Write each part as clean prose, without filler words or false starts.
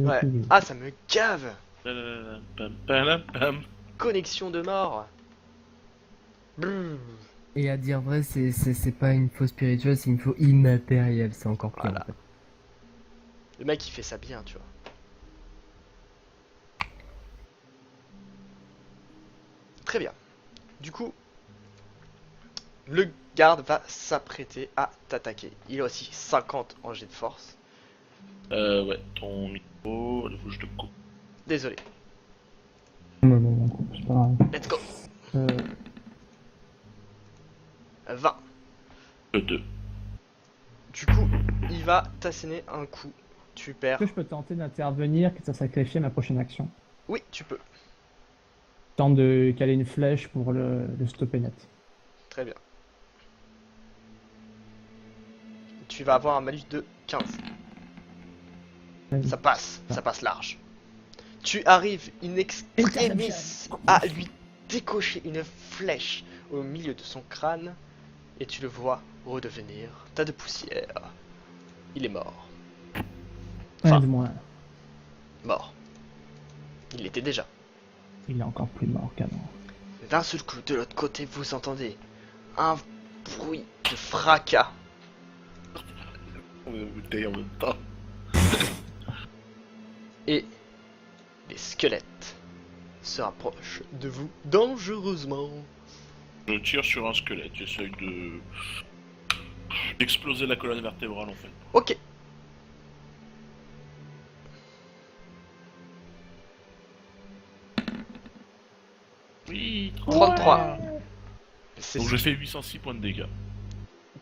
Ouais. Ah, ça me gave. Pam. Connexion de mort. Brrr. Et à dire vrai, c'est pas une faux spirituelle, c'est une faux immatérielle, c'est encore pire Voilà. en fait. Le mec il fait ça bien, tu vois. Très bien. Du coup, le garde va s'apprêter à t'attaquer. Il a aussi 50 en jet de force. Ouais, ton micro, il faut que je te coupe. Désolé. Non, c'est pas grave. Let's go. Euh, 20. 2. Du coup, il va t'asséner un coup. Tu perds. Est-ce que je peux tenter d'intervenir, que ça sacrifie ma prochaine action? Oui, tu peux. Tente de caler une flèche pour le stopper net. Très bien. Tu vas avoir un malus de 15. Vas-y. Ça passe large. Tu arrives in extremis à lui décocher une flèche au milieu de son crâne et tu le vois redevenir tas de poussière. Il est mort. Enfin, Aide-moi. mort. Il l'était déjà. Il est encore plus mort qu'avant. D'un seul coup, de l'autre côté, vous entendez un bruit de fracas. On est en bouteille en même temps. Et les squelettes se rapprochent de vous dangereusement. Je tire sur un squelette, j'essaye de... d'exploser la colonne vertébrale en fait. Ok. Oui, 33. C'est Donc je fais 806 points de dégâts.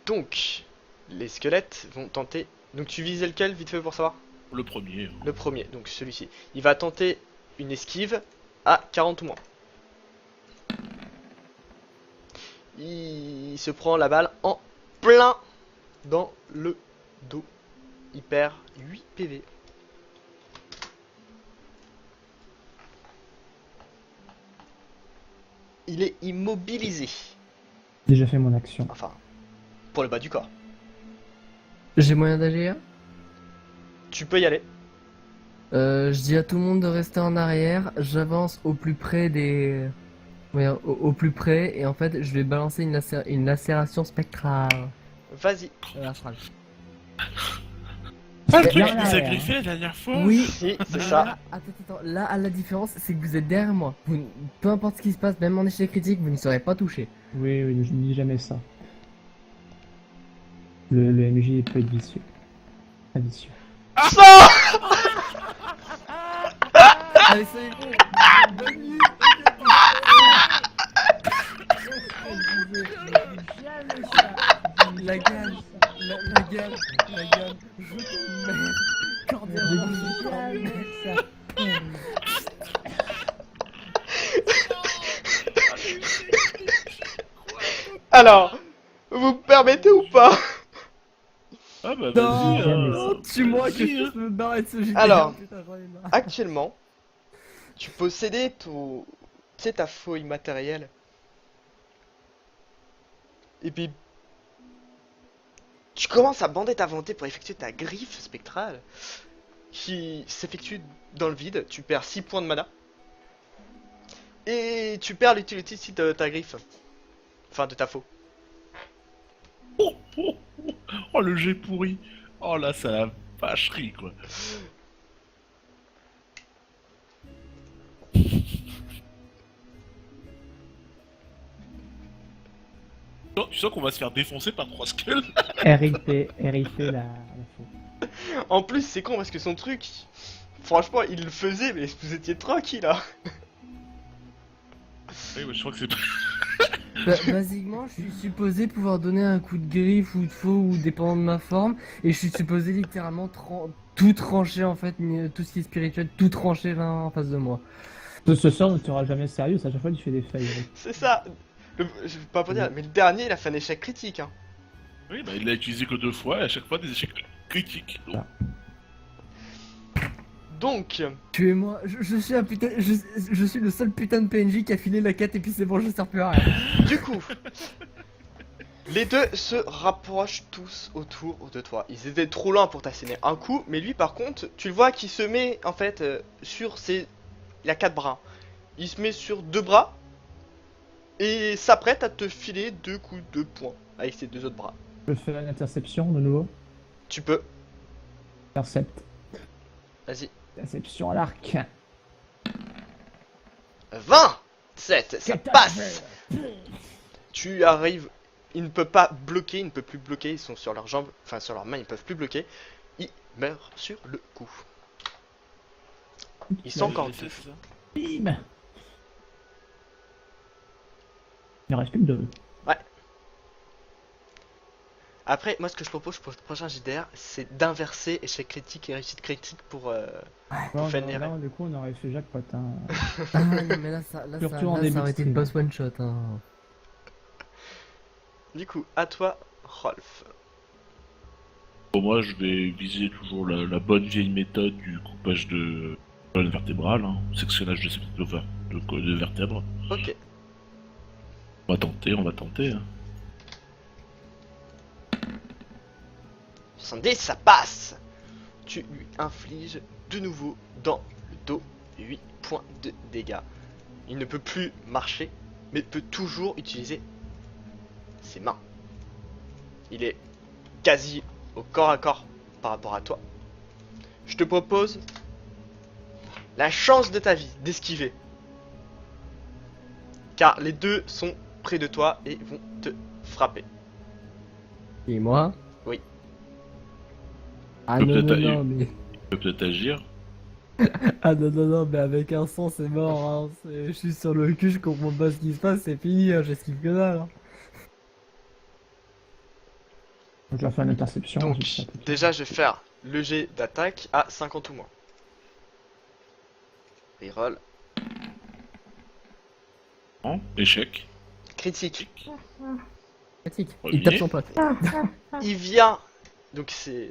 Donc, les squelettes vont tenter. Donc, tu visais lequel, vite fait pour savoir? Le premier. Le premier, donc celui-ci. Il va tenter une esquive à 40 ou moins. Il se prend la balle en plein dans le dos. Il perd 8 PV. Il est immobilisé. Déjà fait mon action. Enfin, pour le bas du corps. J'ai moyen d'agir. Tu peux y aller. Je dis à tout le monde de rester en arrière, j'avance au plus près des... Ouais, au plus près, et en fait, je vais balancer une lacération spectrale. Vas-y. Astrale. Ah, le Bien truc en qui nous a arrière. griffé la dernière fois. Oui, Si, c'est mais ça. Là, attends, là, la différence, c'est que vous êtes derrière moi. Peu importe ce qui se passe, même en échec critique, vous ne serez pas touché. Oui, je ne dis jamais ça. Le MJ peut être vicieux. Très vicieux. Ça. Allez, ça y est, bonne nuit. La gamme, la gamme, je t'emmerde. Cordialement, je t'emmerde. Alors, vous me permettez ou pas? Ah bah Non, vas-y. jamais ça. tue-moi que vas-y, je puisse me barrer de ce GTA. Alors. Putain, j'en ai marre. Actuellement, tu possédais ton... Tu sais, ta fouille matérielle. Et puis... Tu commences à bander ta volonté pour effectuer ta griffe spectrale. Qui s'effectue dans le vide. Tu perds 6 points de mana. Et tu perds l'utilité de ta griffe. Enfin, de ta faux. Oh le jet pourri. Oh là ça la vacherie quoi. Tu sens qu'on va se faire défoncer par 3 skulls. RIP la faux. En plus, c'est con parce que son truc... Franchement, il le faisait, mais vous étiez tranquille, là. Oui, ouais, je crois que c'est... Basiquement, je suis supposé pouvoir donner un coup de griffe ou de faux ou dépendant de ma forme, et je suis supposé littéralement tout trancher en fait, tout ce qui est spirituel, tout trancher là en face de moi. Ce sort ne sera jamais sérieux, à chaque fois tu fais des fails. Eric. C'est ça. Je vais pas pour dire, mais le dernier, il a fait un échec critique, hein. Oui, bah il l'a utilisé que 2 fois et à chaque fois des échecs critiques. Donc, Donc, Tuez-moi, je suis un putain, je suis le seul putain de PNJ qui a filé la quête et puis c'est bon, je sers plus à rien. du coup, Les deux se rapprochent tous autour de toi. Ils étaient trop loin pour t'asséner un coup, mais lui par contre, tu le vois qui se met en fait sur ses... Il a 4 bras. Il se met sur 2 bras et s'apprête à te filer 2 coups de poing avec ses 2 autres bras. Je fais une interception de nouveau. Tu peux. Intercept. Vas-y. Interception à l'arc. 27, ça passe. Tu arrives, il ne peut pas bloquer, il ne peut plus bloquer, ils sont sur leurs jambes, enfin sur leurs mains, ils peuvent plus bloquer. Ils meurent sur le coup. Ils sont encore deux. Bim. Il en reste plus que 2. Après, moi ce que je propose pour le prochain JDR, c'est d'inverser échec critique et réussite critique pour Fenrir. Là, du coup, on aurait fait jackpot. Hein. Ah non, mais là, Surtout en ça début de aurait été stream. une boss one shot. Hein. Du coup, à toi, Rolf. Pour moi, je vais viser toujours la bonne vieille méthode du coupage de colonne vertébrale, hein, sectionnage de, de vertèbres. Ok. On va tenter. Hein. 70, ça passe. Tu lui infliges de nouveau dans le dos 8 points de dégâts. Il ne peut plus marcher, mais peut toujours utiliser ses mains. Il est quasi au corps à corps par rapport à toi. Je te propose la chance de ta vie d'esquiver. Car les deux sont près de toi et vont te frapper. Et moi? Oui. Ah peut non, non, peut-être non, mais... Il peut peut-être agir. Ah non, non, non, mais avec un sang, c'est mort. Hein. Je suis sur le cul, je comprends pas ce qui se passe, c'est fini, hein, j'esquive que dalle. Hein. Donc, je vais faire une interception. Donc, juste ça, tout de suite. déjà, je vais faire le jet d'attaque à 50 ou moins. Reroll. Non, échec. Critique. Pratique. Premier. Il tape son pote. Il vient. Donc, c'est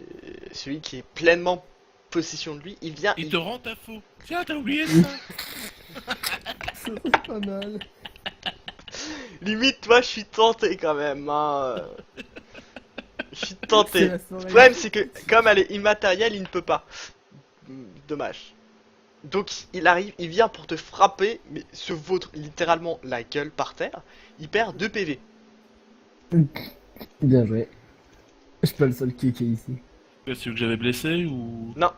celui qui est pleinement possession de lui. Il vient. Il te rend ta faux. Tiens, t'as oublié ça. C'est pas mal. Limite, toi, je suis tenté quand même. Hein. Je suis tenté. C'est la Le soirée. problème, c'est que comme elle est immatérielle, il ne peut pas. Dommage. Donc il arrive, il vient pour te frapper, mais se vautre littéralement la gueule par terre. Il perd 2 PV. Bien joué. Je suis pas le seul qui est ici. C'est celui que j'avais blessé ou. Non,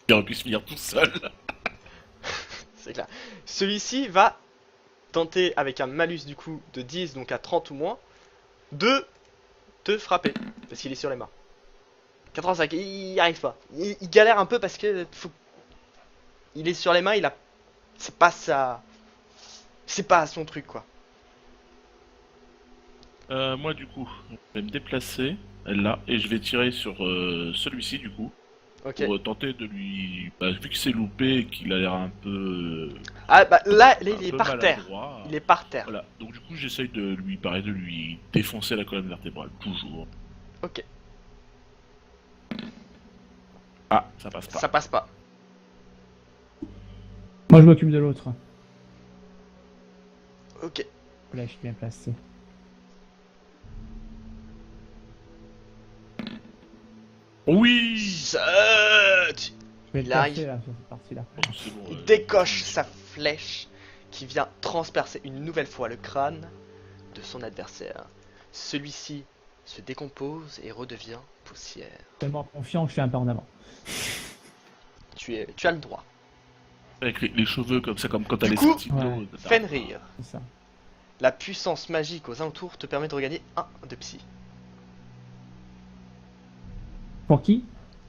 Il aurait pu se finir tout seul. c'est clair. Celui-ci va tenter avec un malus du coup de 10, donc à 30 ou moins, de te frapper. Parce qu'il est sur les mains. 85, il y arrive pas. Il galère un peu parce que il est sur les mains, il a. C'est pas ça. C'est pas son truc quoi. Moi, du coup, je vais me déplacer là et je vais tirer sur celui-ci du coup. Ok. Pour tenter de lui. Bah, vu que c'est loupé et qu'il a l'air un peu. Ah bah là il un est peu par terre. maladroit, Il est par terre. Voilà, donc du coup j'essaye de lui, pareil, de lui défoncer la colonne vertébrale, toujours. Ok. Ah, ça passe pas. Ça passe pas. Moi, je m'occupe de l'autre. Ok. Là, je suis bien placé. Oui. Saute. Je vais Il le arrive. casser, là, sur cette partie-là. Oh, c'est bon, Il décoche sa flèche qui vient transpercer une nouvelle fois le crâne de son adversaire. Celui-ci se décompose et redevient poussière. Tellement confiant que je suis un peu en avant. Tu as le droit. Avec les cheveux comme ça, comme quand elle Du est coup, sortie de l'eau. Fenrir, C'est ça. la puissance magique aux alentours te permet de regagner 1 de psy. Pour qui?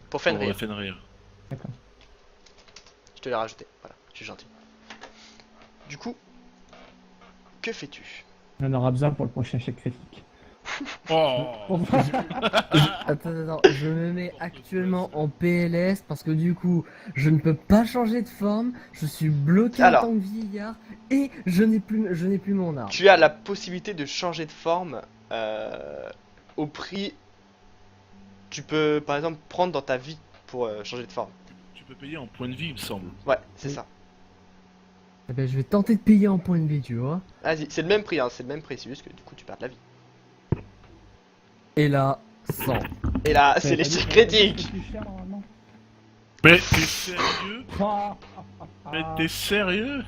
Pour Fenrir, Fenrir. D'accord. je te l'ai rajouté. Voilà, je suis gentil. Du coup, que fais-tu? On en aura besoin pour le prochain chèque critique. Oh. Attends, je me mets actuellement en PLS parce que du coup, je ne peux pas changer de forme, je suis bloqué Alors. en tant que vieillard et je n'ai plus mon arme. Tu as la possibilité de changer de forme au prix. Tu peux par exemple prendre dans ta vie pour changer de forme. Tu peux payer en points de vie, il me semble. Ouais, c'est Oui. ça. Eh ben, je vais tenter de payer en points de vie, tu vois. Vas-y, c'est le même prix, hein, c'est le même prix, c'est juste que du coup tu perds de la vie. Et là, 100. Et là, T'avais c'est pas dit l'échec que c'était critique. plus cher, normalement. Mais t'es sérieux? Ah, Mais t'es sérieux?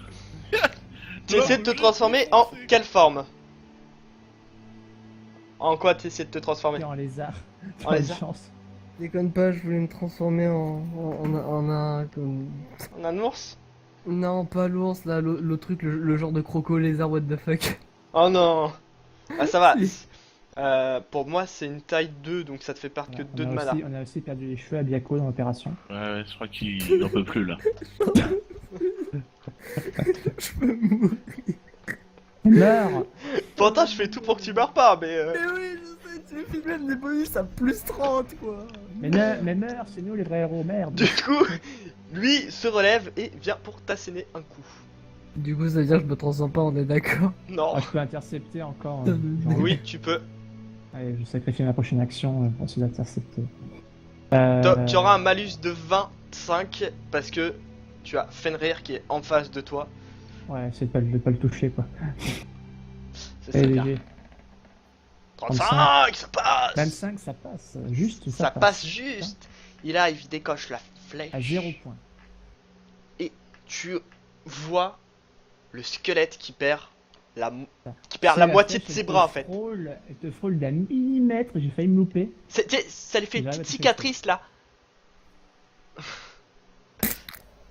Tu essaies de te transformer en quelle forme? En quoi tu essaies de te transformer? en lézard. En T'as une lézard. chance. Déconne pas, je voulais me transformer en un... En un ours? Non, pas l'ours, là, le truc, le genre de croco lézard, what the fuck. Oh non! Ah ça va. Si. Pour moi c'est une taille 2 donc ça te fait perdre que Voilà, 2 de mana. on a aussi perdu les cheveux à Biako dans l'opération. Ouais, je crois qu'il n'en peut plus là. Je peux mourir. Meurs. Pourtant je fais tout pour que tu meurs pas mais Mais oui, je sais, tu fais même des bonus à plus 30, quoi. Mais meurs, c'est nous les vrais héros, merde. Du coup, lui se relève et vient pour t'asséner un coup. Du coup, ça veut dire que je me transforme pas, on est d'accord. Non. Ah, je peux intercepter encore. Oui, tu peux. Allez, je sacrifie ma prochaine action pour essayer d'intercepter. Tu auras un malus de 25 parce que tu as Fenrir qui est en face de toi. Ouais, c'est de pas le toucher quoi. C'est ça Allez, bien. léger. 35, ça passe. 25, ça passe. Juste, Ça passe juste. Il arrive, il décoche la flèche. À 0 points. Tu vois le squelette qui perd la C'est moitié de flèche, ses elle bras te en fait. Elle te frôle d'un millimètre, j'ai failli me louper. Tiens, ça lui fait une J'arrive à petite te cicatrice là.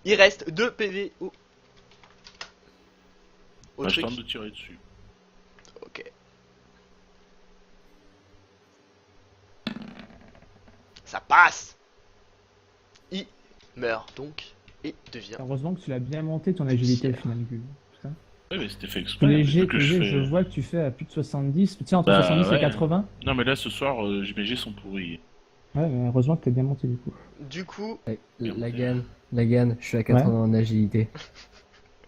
Il reste 2 PV au Je truc. tente de tirer dessus. Ok. Ça passe. Il meurt donc et devient. Heureusement que tu l'as bien monté ton agilité au final, Gu. Putain. Ouais, mais c'était fait Parce exprès. que vu léger, que je je fais- vois que tu fais à plus de 70. Tu sais, entre Bah, 70 ouais. et 80. Non, mais là ce soir, mes jets sont pourris. Ouais, mais heureusement que t'es bien monté du coup. Du coup, Lagan, je suis à 80 en agilité.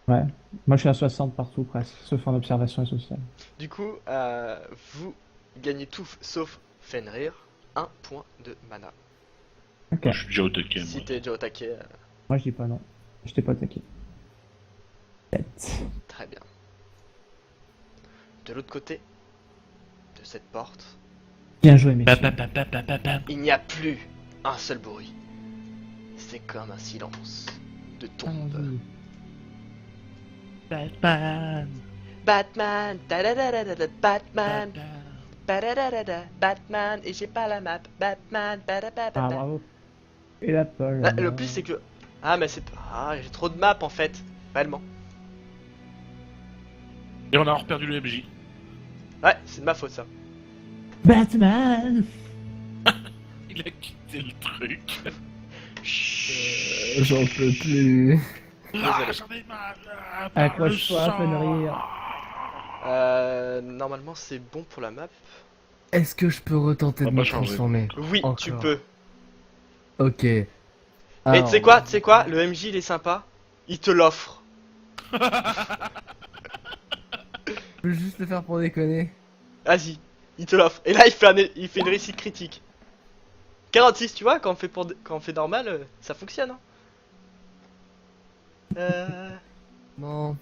Ouais. Moi je suis à 60 partout presque, sauf en observation et sociale. vous gagnez tout sauf Fenrir 1 point de mana. Ok. Moi, je suis déjà au taquet, moi. Si t'es déjà au taquet, Moi je dis pas non. Je t'ai pas attaqué. 7. très bien. De l'autre côté de cette porte, Bien joué, messieurs. il n'y a plus un seul bruit. C'est comme un silence de tombe. Allons-y. Batman. Batman, tadadadada, Batman, badadadada, Batman, et j'ai pas la map. Batman, Ah, badabada. bravo. Et la Paul. Ah, le plus c'est que. Ah, mais c'est pas. Ah, j'ai trop de maps en fait, réellement. Et on a reperdu le MJ. Ouais, c'est de ma faute ça. Batman. Il a quitté le truc. J'en peux plus. Ah, j'en ai mal. Accroche-toi, Fenrir. Normalement c'est bon pour la map. Est-ce que je peux retenter On de va me pas changer. transformer? Oui, Encore. tu peux. Ok. Et Alors, tu sais quoi, le MJ il est sympa. Il te l'offre. je peux juste le faire pour déconner. Vas-y, il te l'offre. Et là il fait une réussite critique. 46, tu vois, quand on fait normal, ça fonctionne. Hein. Non.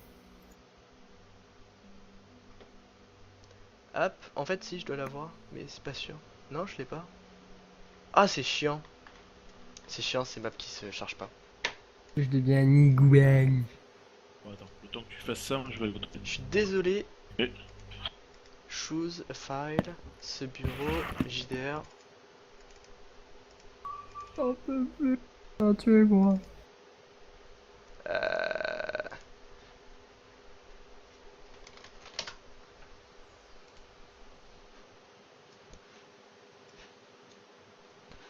Hop, en fait si je dois l'avoir, mais c'est pas sûr. Non, je l'ai pas. Ah, c'est chiant. C'est chiant ces maps qui se chargent pas. Je deviens Nigouane. Bon, attends, le temps que tu fasses ça, je vais le Je suis désolé. Ok. Choose a file, ce bureau, JDR. J'en peux plus. Ah, tuez-moi.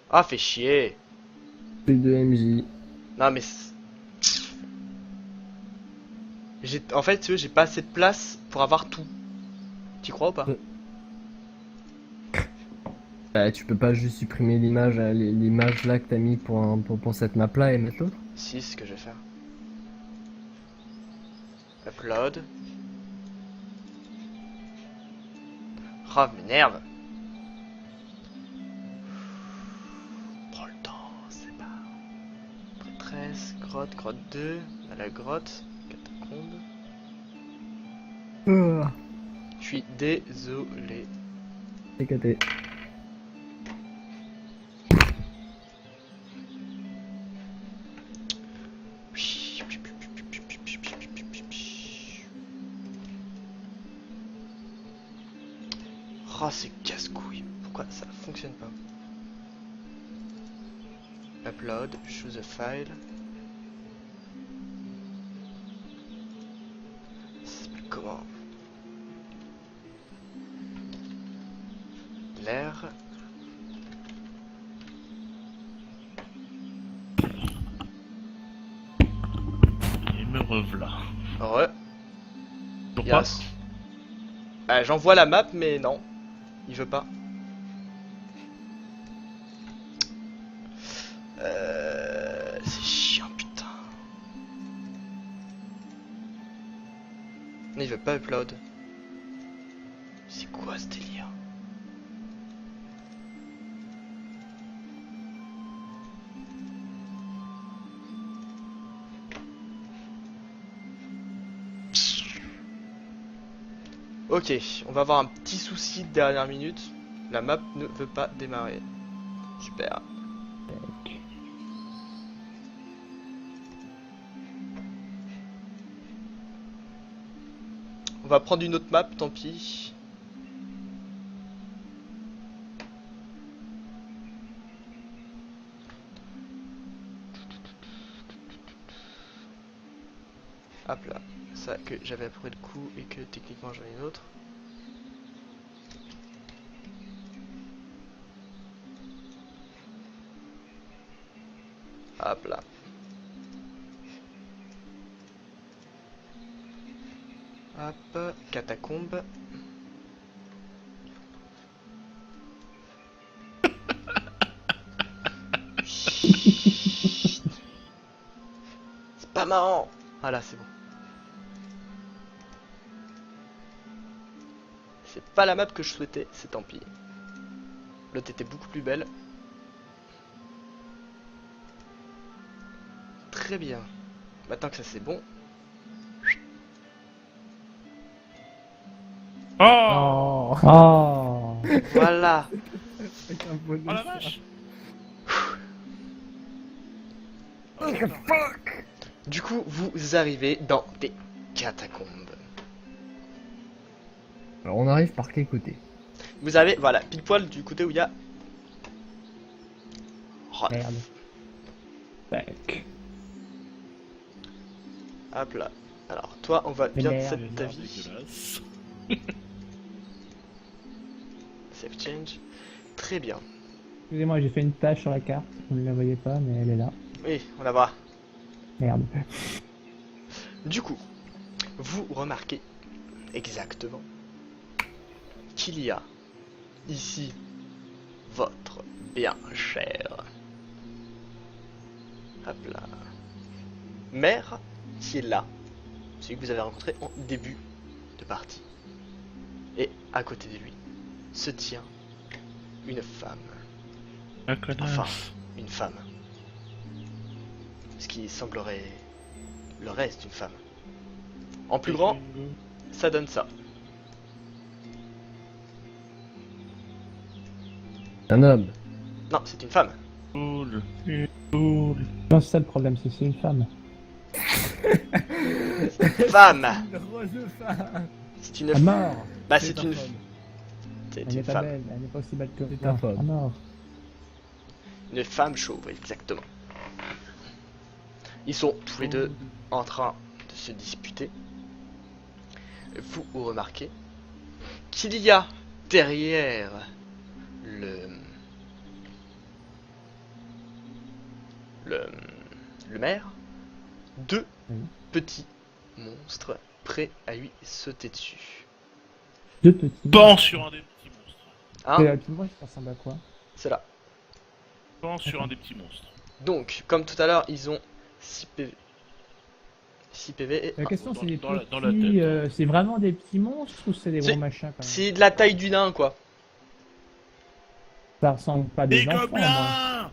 Ah, fait chier. Plus de MJ. Non mais en fait, tu veux, j'ai pas assez de place pour avoir tout. T'y crois ou pas? Bah, tu peux pas juste supprimer l'image l'image là que t'as mis pour cette map là et mettre l'autre? Si, c'est ce que je vais faire. Upload. Oh, m'énerve. Prends le temps, c'est pas. Prêtresse, grotte, grotte 2. On a la grotte. secondes. Oh, Je suis désolé. c'est caté. Oh, c'est casse-couille. Pourquoi ça fonctionne pas? Upload, choose a file. Ça s'appelle comment? L'air. Et me revoilà. Ouais. Toujours pas. Yes. J'envoie la map, mais non. Il veut pas. C'est chiant, putain. Il veut pas upload. C'est quoi ce délire? Ok, on va avoir un petit souci de dernière minute. La map ne veut pas démarrer. Super. On va prendre une autre map, tant pis. Hop là, ça que j'avais appris le coup et que techniquement j'en ai une autre. Hop là. Hop, catacombe. C'est pas marrant. Voilà, c'est bon. C'est pas la map que je souhaitais, c'est tant pis. L'autre était beaucoup plus belle. Très bien. Maintenant que ça c'est bon. Oh, Oh. Voilà. Avec un bonus. oh la vache. Du coup, vous arrivez dans des catacombes. Alors on arrive par quel côté? Vous avez, voilà, pile poil du côté où il y a... Oh, Merde. Tac. hop là. Alors, toi, on va bien te Merde, set ta vie. Dégueulasse. Save change. Très bien. Excusez-moi, j'ai fait une tâche sur la carte. Vous ne la voyez pas, mais elle est là. Oui, on la voit. Merde. Du coup, vous remarquez exactement qu'il y a ici votre bien cher. Hop là. Mère qui est là. Celui que vous avez rencontré en début de partie. Et à côté de lui se tient une femme. Un connard. Enfin, une femme. Ce qui semblerait le reste d'une femme. En plus grand, ça donne ça. Un homme. Non, c'est une femme. Cool. Cool. Non, c'est ça le problème, c'est que c'est une femme. Femme. Drôle de femme. C'est une À mort. Bah c'est une... femme. C'est Elle une n'est pas femme. belle, elle n'est pas aussi belle que C'est toi. un femme. À mort. Une femme chauve, exactement. Ils sont tous les deux en train de se disputer. Vous remarquez qu'il y a derrière le maire deux Oui. petits monstres prêts à lui sauter dessus. Deux petits. Pan sur un des petits monstres. Hein, Tu vois, ça ressemble à quoi? c'est là. Pan sur un des petits monstres. Donc, comme tout à l'heure, ils ont 6 PV. 6 PV et La question, c'est des dans la petits. tête. C'est vraiment des petits monstres ou c'est des C'est- gros machins quand même? c'est de la taille du nain, quoi. Ça ressemble pas à des Des enfants, moi. gobelins.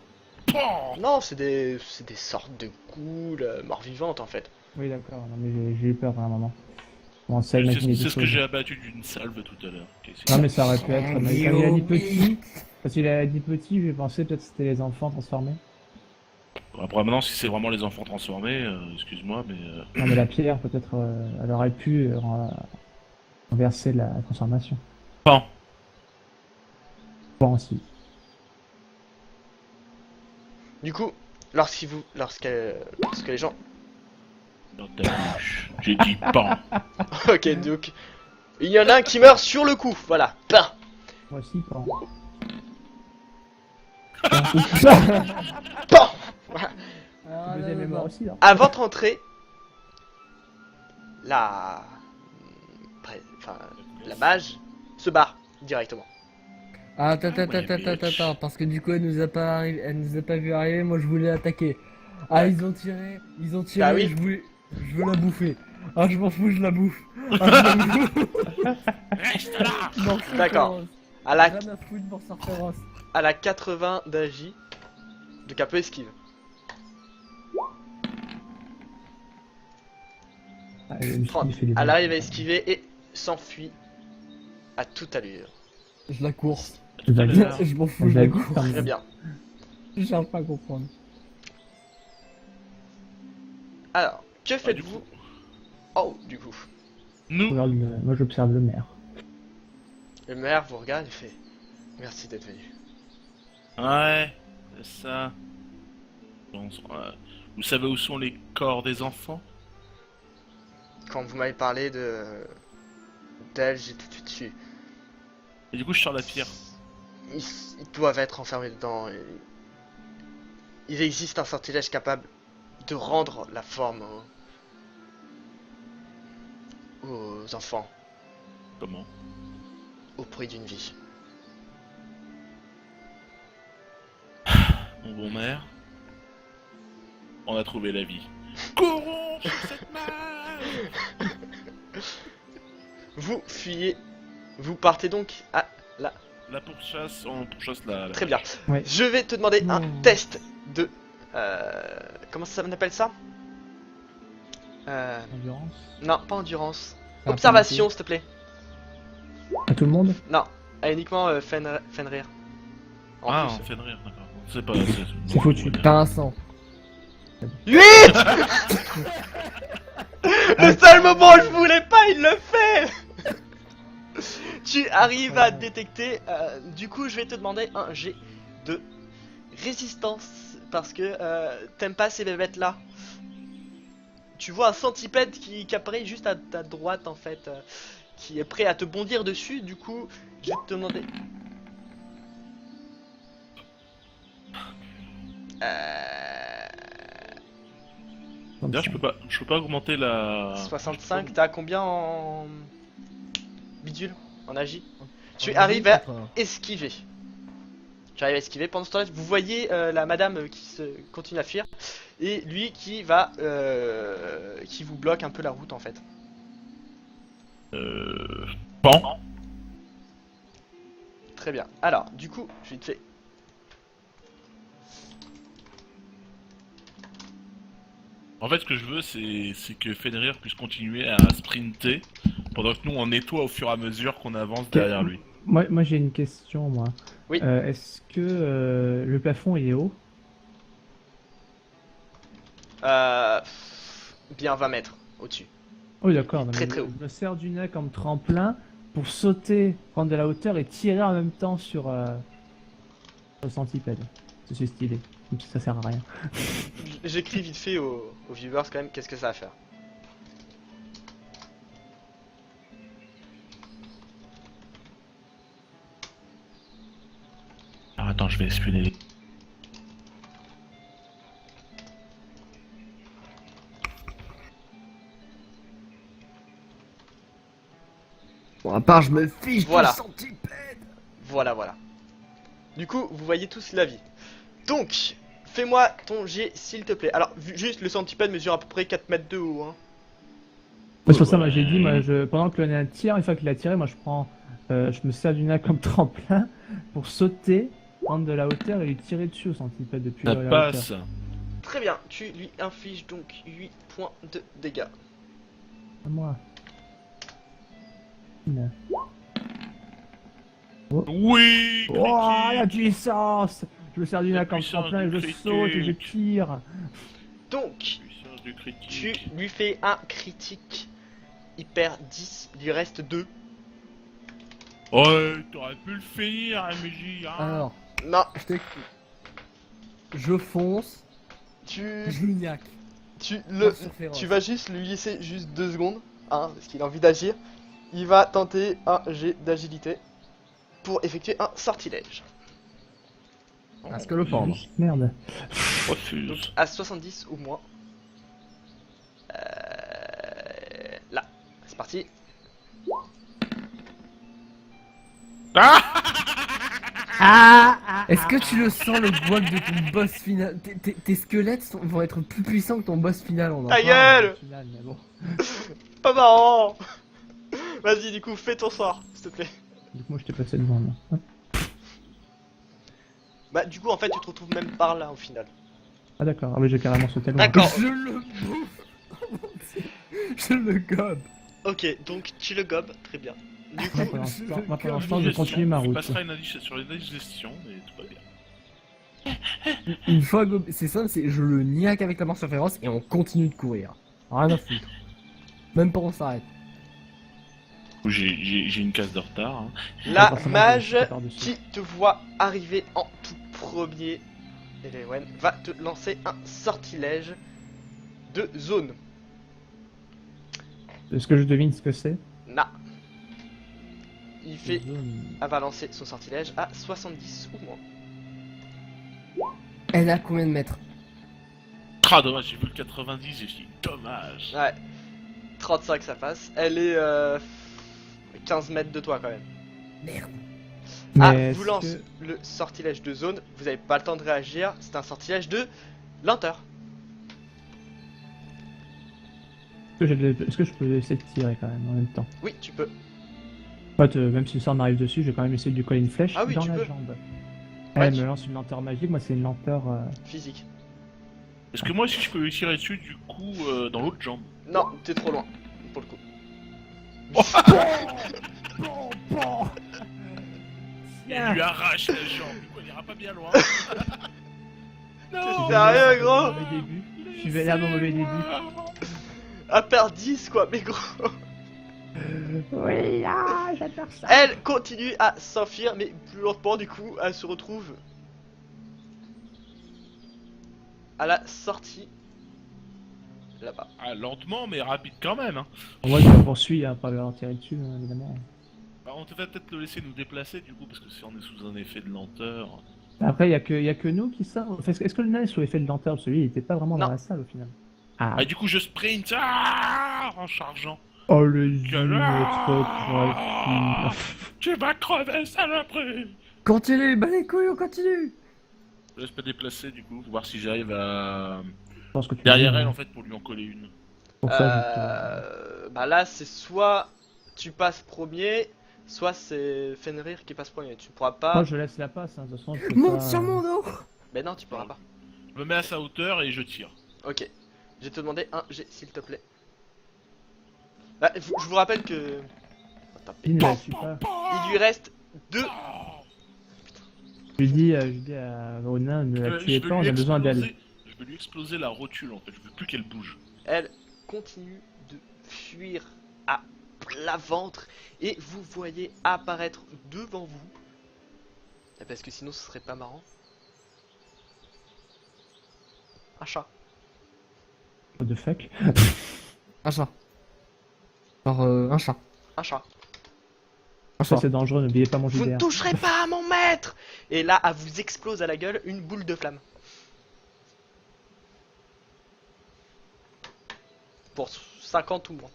Non, c'est des sortes de ghouls morts-vivantes en fait. Oui, d'accord. Non, mais j'ai eu peur à un moment. Bon, ça imaginer des C'est ce que choses. j'ai abattu d'une salve tout à l'heure. Ok, c'est- Non, mais ça aurait pu être. Mais quand il a dit petit, parce qu'il a dit petit, j'ai pensé peut-être que c'était les enfants transformés. Après, maintenant, si c'est vraiment les enfants transformés, excuse-moi, mais. Non, mais la pierre, peut-être, elle aurait pu renverser la transformation. Pan. Bon, aussi. Du coup, lorsque les gens... Dans ta bouche. J'ai dit pan. Ok, donc... Il y en a un qui meurt sur le coup, voilà. Pain. Moi aussi, pas. Pan. Voilà. Ah, Le deuxième est mort aussi, là. À votre entrée, la... Enfin, la mage se barre directement. Ah, attends, Ouais, bitch. parce que du coup elle nous a pas vu arriver, moi je voulais attaquer. Ah, Ouais. ils ont tiré, Bah oui. je veux la bouffer. Ah, je m'en fous, je la bouffe. Ah, je la bouffe. Reste là. Je m'en fous, D'accord. féroce. À la, Rien à foutre pour ça féroce. à la 80 d'Agi, donc un peu esquive. Ah, il 30. fait des Elle blagues. arrive à esquiver et s'enfuit à toute allure. Je la course. Je la Tout à l'heure. Je m'en fous, Je je la la guide course. comme Très bien. Je cherche pas à comprendre. Alors, que du faites-vous? Oh, du coup. Nous. Regarde moi j'observe le maire. Le maire vous regarde et fait merci d'être venu. Ouais, c'est ça. Vous savez où sont les corps des enfants? Quand vous m'avez parlé d'elle, j'ai tout de suite su. Et du coup, je sors la pierre. Ils doivent être enfermés dedans. Il existe un sortilège capable de rendre la forme aux enfants Comment? au prix d'une vie. Mon bon maire. On a trouvé la vie. Courons sur cette mage. Vous fuyez. Vous partez donc à la... La pourchasse, on pourchasse la... Très bien. Ouais. Je vais te demander un Non. test de... comment ça s'appelle ça? Endurance. Non, pas endurance. Ah, Observation, s'il te plaît. À tout le monde? Non, uniquement Fenrir. En Ah, plus. on fait de rire, d'accord. C'est pas... C'est foutu. T'as un sang. 8. Le seul moment où je voulais pas, il le fait. Tu arrives à détecter. Du coup, je vais te demander un G de résistance. Parce que t'aimes pas ces bébêtes là. Tu vois un centipède qui apparaît juste à ta droite en fait. Qui est prêt à te bondir dessus. Du coup, je vais te demander. D'ailleurs, je peux pas augmenter la... 65, t'as combien en bidule? En agi? Tu En arrives Agi, à 80. esquiver. Tu arrives à esquiver. Pendant ce temps-là, vous voyez la madame qui se continue à fuir. Et lui qui va... qui vous bloque un peu la route en fait. Pan. Très bien. Alors, du coup, je vais te faire... En fait, ce que je veux, c'est que Fenrir puisse continuer à sprinter pendant que nous, on nettoie au fur et à mesure qu'on avance derrière lui. Moi j'ai une question, moi. Oui. Est-ce que le plafond il est haut? Bien 20 mètres au-dessus. Oui, d'accord. non, Très, mais très haut. Je me sers du nez comme tremplin pour sauter, prendre de la hauteur et tirer en même temps sur le centipède. C'est stylé. Même si ça sert à rien. J'écris vite fait aux viewers quand même qu'est-ce que ça va faire. Alors attends, je vais espionner les... Bon, à part, je me fiche Voilà. du centipède. Voilà, voilà. Du coup, vous voyez tous la vie. Donc, fais-moi ton G s'il te plaît. Alors, juste le centipède mesure à peu près 4 mètres de haut. Hein. C'est pour ça, moi j'ai dit, pendant que le nain tire, une fois qu'il a tiré, moi je me sers du nain comme tremplin pour sauter prendre de la hauteur et lui tirer dessus au centipède depuis Ça la passe. hauteur. Très bien, tu lui infliges donc 8 points de dégâts. À moi. Une. Oui, Oh, la critique. puissance! Je me sers du La lac en puissance tremplin et du je saute et je critique. tire. Donc, Puissance du tu critique. lui fais un critique. Il perd 10, il lui reste 2. Ouais, t'aurais pu le finir, MJ. Hein. Alors, Non, je t'explique. Je fonce, tu, je lui niaque. Morsure féroce. tu vas juste lui laisser juste 2 secondes, hein, parce qu'il a envie d'agir. Il va tenter un jet d'agilité pour effectuer un sortilège. Parce que le pendre. Merde. Donc Refuse. à 70 ou moins. Là, c'est parti. Est-ce que tu le sens le bois de ton boss final? Tes squelettes vont être plus puissants que ton boss final, on en Ta parle. gueule! Au final, mais bon. Pas marrant. Vas-y, du coup, fais ton sort, s'il te plaît. Donc moi je t'ai passé devant moi. Hop. Bah, du coup, en fait, tu te retrouves même par là au final. Ah d'accord, ah oui j'ai carrément sauté loin. D'accord. Je le bouffe. Je le gobe. Ok, donc tu le gobes, très bien. Du coup, Moi, pour l'instant- moi, pour l'instant, je continue ma Tu route. passeras une sur une indigestion et tout va bien. Une fois gobé, c'est simple, c'est je le niaque avec la morsure féroce et on continue de courir. Rien à foutre. Même pas on s'arrête. J'ai une case de retard. Hein. la forcément, mage je prépare dessus. qui te voit arriver en tout premier, Elewen, va te lancer un sortilège de zone. Est-ce que je devine ce que c'est? Na. Il fait. Zone. Elle va lancer son sortilège à 70 ou moins. Elle a combien de mètres? Ah dommage, j'ai vu le 90, j'ai dit dommage. Ouais. 35 ça passe. Elle est 15 mètres de toi quand même. Merde. Ah, Mais vous est-ce lance que- le sortilège de zone, vous avez pas le temps de réagir, c'est un sortilège de lenteur. Est-ce que je peux essayer de tirer quand même en même temps? Oui, tu peux. En fait, même si ça m'arrive dessus, je vais quand même essayer de lui coller une flèche Ah oui, dans tu la peux. jambe. Ouais, Elle tu- me lance une lenteur magique, moi c'est une lenteur... Physique. Est-ce que moi aussi je peux lui tirer dessus du coup dans l'autre jambe? Non, t'es trop loin, pour le coup. Il lui arrache la jambe, du coup elle ira pas bien loin. T'es sérieux, gros? Mauvais début. Je suis vénère au mauvais début. À perdre 10 quoi, mais gros. Oui, ah, j'adore ça. Elle continue à s'enfuir, mais plus lentement du coup, elle se retrouve à la sortie. Là-bas. Ah, lentement mais rapide quand même. Hein. Moi je le poursuis, hein, pas leur tirer dessus, hein, évidemment. Bah, on va peut-être le laisser nous déplacer du coup parce que si on est sous un effet de lenteur. Après, il y a que nous qui savent. Enfin, est-ce que le nain est sous effet de lenteur? Celui, il était pas vraiment Non. dans la salle au final. Ah, Ah du coup je sprint en chargeant. oh le Gueule. notre Ah, tu vas crever saloperie. Continue, bah les couilles, on continue. Je laisse pas déplacer du coup, voir si j'arrive à... Je pense que tu Derrière dis, elle hein. en fait pour lui en coller une. Pour ça, Bah là, c'est soit tu passes premier, soit c'est Fenrir qui passe premier. Tu pourras pas. Moi je laisse la passe, hein, de toute façon. Je peux Monte pas- sur mon dos. Mais non, tu pourras pas. Je me mets à sa hauteur et je tire. Ok. Je vais te demander un G s'il te plaît. Bah, je vous rappelle que. Oh, tapez. Il ne la suit pas. Il lui reste 2. Je lui dis au nain, ne la Je tuez veux pas, on lui a besoin d'aller. exploser- Je veux lui exploser la rotule en fait, je veux plus qu'elle bouge. Elle continue de fuir à plat ventre et vous voyez apparaître devant vous. Parce que sinon ce serait pas marrant. Un chat. What the fuck? Un chat. Genre un chat. Un chat. Un Ça chat. c'est dangereux, n'oubliez pas mon Vous ne JDR. toucherez pas à mon maître. Et là, elle vous explose à la gueule une boule de flamme. Pour 50 ou moins.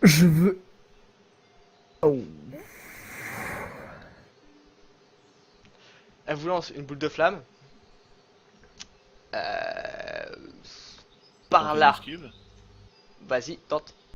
Je veux. Oh. Elle vous lance une boule de flamme. Par Donc, là. esquive. Vas-y, tente.